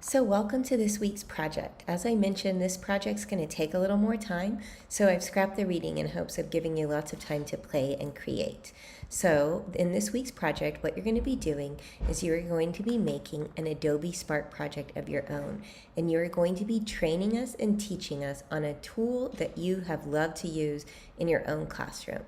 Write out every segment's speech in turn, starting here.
So welcome to this week's project. As I mentioned, this project's going to take a little more time, so I've scrapped the reading in hopes of giving you lots of time to play and create. So in this week's project, what you're going to be doing is you're going to be making an Adobe Spark project of your own, and you're going to be training us and teaching us on a tool that you have loved to use in your own classroom.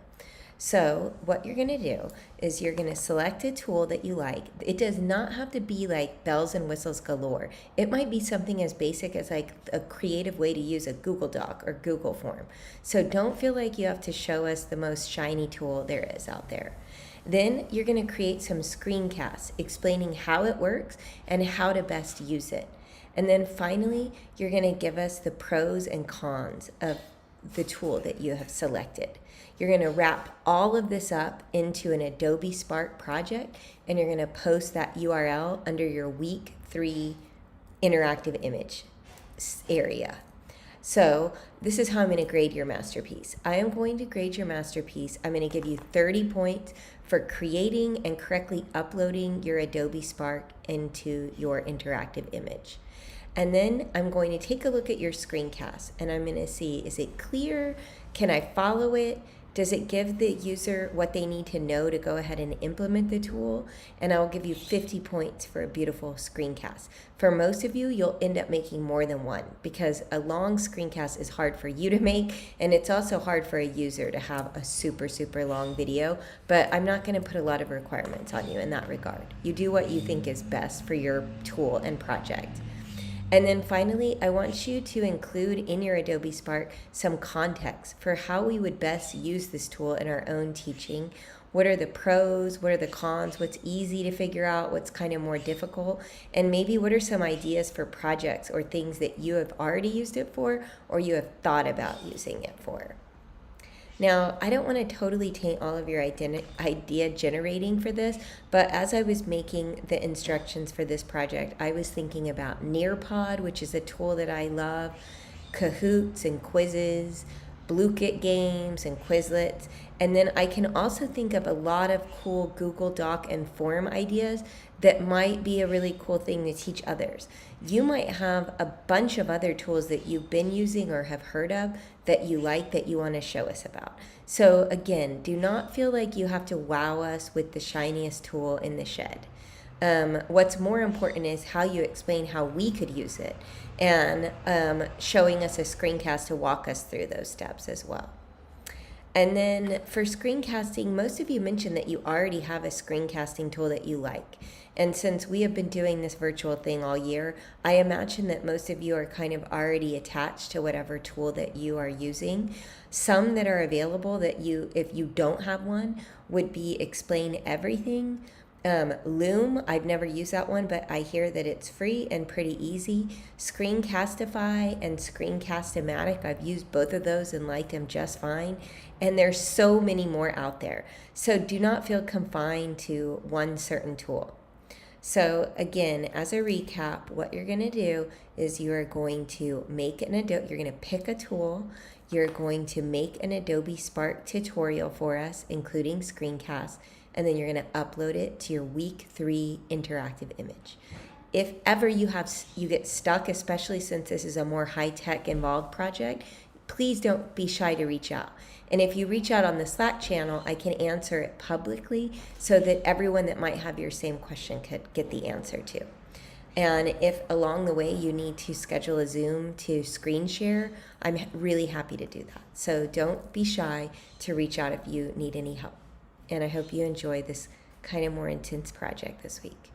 So what you're going to do is you're going to select a tool that you like. It does not have to be like bells and whistles galore. It might be something as basic as like a creative way to use a Google Doc or Google Form. So don't feel like you have to show us the most shiny tool there is out there. Then you're going to create some screencasts explaining how it works and how to best use it. And then finally, you're going to give us the pros and cons of the tool that you have selected. You're going to wrap all of this up into an Adobe Spark project, and you're going to post that URL under your week 3 interactive image area. So this is how I'm going to grade your masterpiece. I am going to grade your masterpiece. I'm going to give you 30 points for creating and correctly uploading your Adobe Spark into your interactive image. And then I'm going to take a look at your screencast, and I'm going to see, is it clear? Can I follow it? Does it give the user what they need to know to go ahead and implement the tool? And I'll give you 50 points for a beautiful screencast. For most of you, you'll end up making more than one because a long screencast is hard for you to make, and it's also hard for a user to have a super, super long video, but I'm not gonna put a lot of requirements on you in that regard. You do what you think is best for your tool and project. And then finally, I want you to include in your Adobe Spark some context for how we would best use this tool in our own teaching. What are the pros? What are the cons? What's easy to figure out? What's kind of more difficult? And maybe what are some ideas for projects or things that you have already used it for or you have thought about using it for? Now, I don't want to totally taint all of your idea generating for this, but as I was making the instructions for this project, I was thinking about Nearpod, which is a tool that I love, Kahoots and quizzes, Blue-Kit games and Quizlets, and then I can also think of a lot of cool Google Doc and form ideas that might be a really cool thing to teach others. You might have a bunch of other tools that you've been using or have heard of that you like that you want to show us about. So again, do not feel like you have to wow us with the shiniest tool in the shed. What's more important is how you explain how we could use it and showing us a screencast to walk us through those steps as well. And then for screencasting, most of you mentioned that you already have a screencasting tool that you like. And since we have been doing this virtual thing all year, I imagine that most of you are kind of already attached to whatever tool that you are using. Some that are available that you, if you don't have one, would be Explain Everything. Loom, I've never used that one, but I hear that it's free and pretty easy. Screencastify and Screencast-O-Matic, I've used both of those and liked them just fine. And there's so many more out there. So do not feel confined to one certain tool. So again, as a recap, what you're going to do is you are going to make an Adobe, you're going to pick a tool, you're going to make an Adobe Spark tutorial for us, including screencasts, and then you're going to upload it to your week 3 interactive image. If ever you get stuck, especially since this is a more high-tech involved project, please don't be shy to reach out. And if you reach out on the Slack channel, I can answer it publicly so that everyone that might have your same question could get the answer to. And if along the way you need to schedule a Zoom to screen share, I'm really happy to do that. So don't be shy to reach out if you need any help. And I hope you enjoy this kind of more intense project this week.